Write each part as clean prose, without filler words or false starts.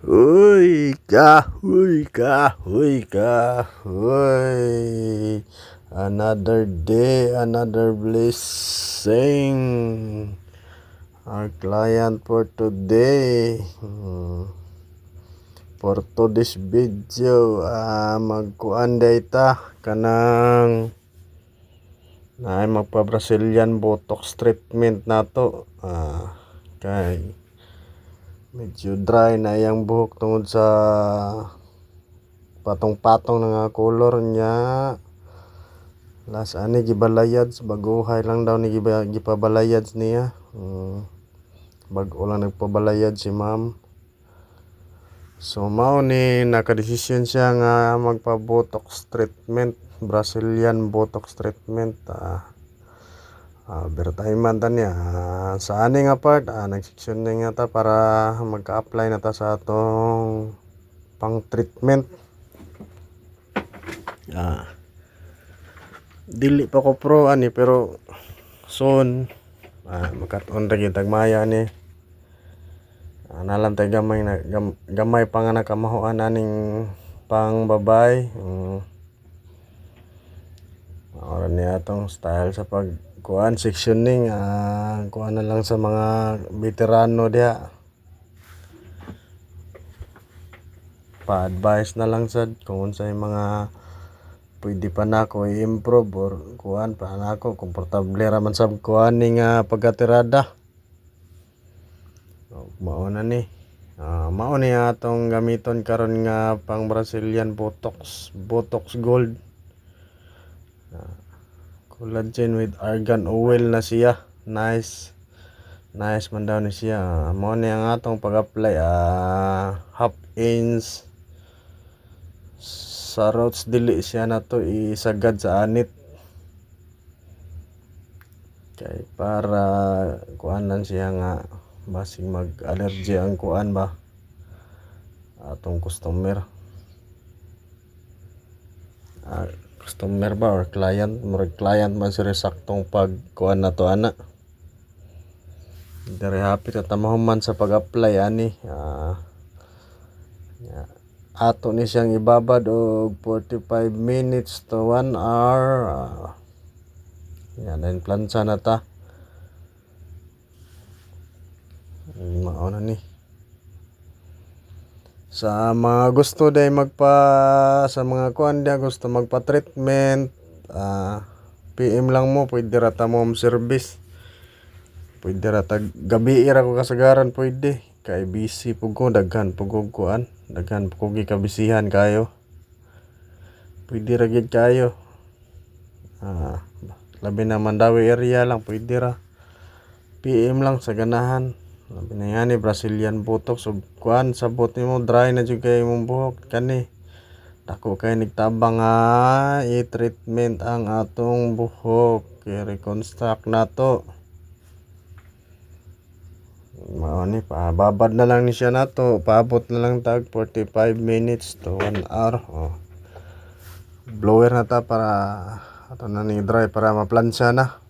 Uy, kahoy, kahoy, kahoy. Another day, another blessing. Our client for today. For today's video, magkuan data kanang na magpa Brazilian Botox treatment nato. Kay medyo dry na yang buhok tungod sa patong-patong na nga color niya. Last ani gibalayad sa baguhay lang daw ni gipabalayad niya. Bago lang nagpabalayad si ma'am. So mao ni nakadesisyon siya nga magpa Botox treatment, Brazilian Botox treatment. Overtime man ta niya. Sa ani nga part, nagseksyon na nga ta para magka-apply na ta sa atong pang treatment. Dili pa ko pro ani pero soon makaton ra gyud tagmaya ni. Nalang tay gamay pa nga nakamahuan aning pang babay. Ora ni atong style sa pagkuan sectioning, kuan na lang sa mga veterano diha. Pa-advise na lang sad kung unsay mga pwede pa nako i-improve or kuan pa nako komportable ra man sab kuan ning pagkatirada. Mao na ni. Mao ni atong gamiton karon nga pang Brazilian Botox Gold. Collagen with argan oil na siya. Nice man daw ni siya. Mao ni ang atong pag-apply, half inch sa roots dili siya na to isagad sa anit. Kay para kuanan siya nga basig mag-allergy ang kuan ba atong customer. Customer ba or client, murag client man sila saktong pagkuan na to ana. Very happy ta mahuman sa pag-apply ani. Ato ni siyang ibabad og 45 minutes to 1 hour. Then plansa na ta. Mao na ni. Sa mga gusto day sa mga kuan dia gusto magpa-treatment, PM lang mo, pwede ra ta mo service. Pwede ra ta gabi ra ko kasagaran pwede. Kay busy pug ko, daghan pug ko kuan, daghan pug ko gikabisihan kayo. Pwede ra gid kayo. Labi na Mandawi area lang pwede ra. PM lang sa ganahan. Labi na yan Brazilian Botox ug kuan sabot nimo dry na jud kay imong buhok kani. Dako kay nigtabang i-treatment ang atong buhok, i-reconstruct nato. Mao ni babad na lang ni siya nato, paabot na lang tag 45 minutes to 1 hour. Blower na ta para ato na ni dry para maplansya na.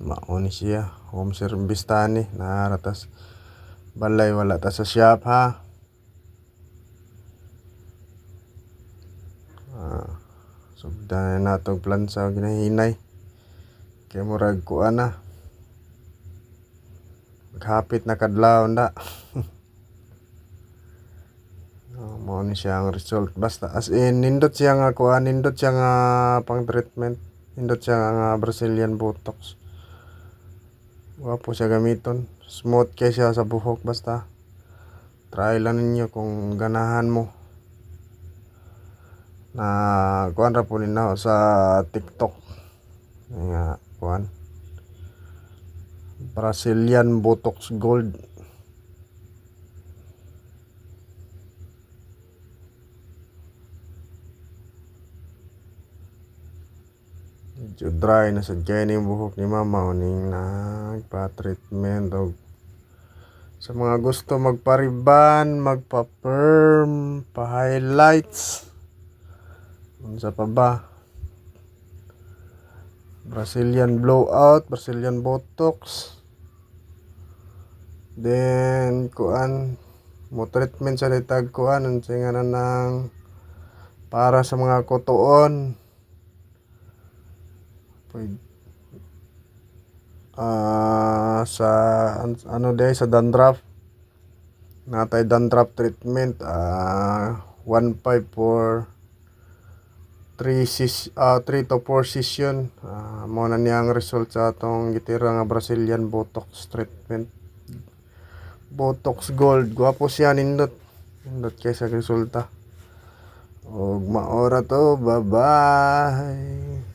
Mao ni siya, home service ta ni, naratas balay wala ta sa shop ha. Sugdan na natong plansa ginahinay. Kay murag kuan na. Maghapit na kadlaw na. Mao ni siya ang result. Basta as in nindot siya nga kuan, nindot siya nga pang treatment. Nindot siya nga Brazilian Botox. Wapo siya gamiton. Smooth kay siya sa buhok basta. Try lang ninyo kung ganahan mo. Na kuan ra po nina sa TikTok. Nga kuan. Brazilian Botox Gold. Medyo dry na sa kaya yung buhok ni mama uning nagpa-treatment og sa mga gusto magpa-ribbon, magpa-perm, pa-highlights, unsa pa ba, Brazilian blowout, Brazilian Botox, Then kuan mo treatment sa ditag kuan ang singanan ng para sa mga kutuon. Sa ano day sa dandruff. Natay dandruff treatment 1.5 for 3 to 4 session. Mo na niyang result sa atong gitira nga Brazilian Botox treatment. Botox Gold, gwapo siya, nindot kay sa resulta. Og maora to, bye bye.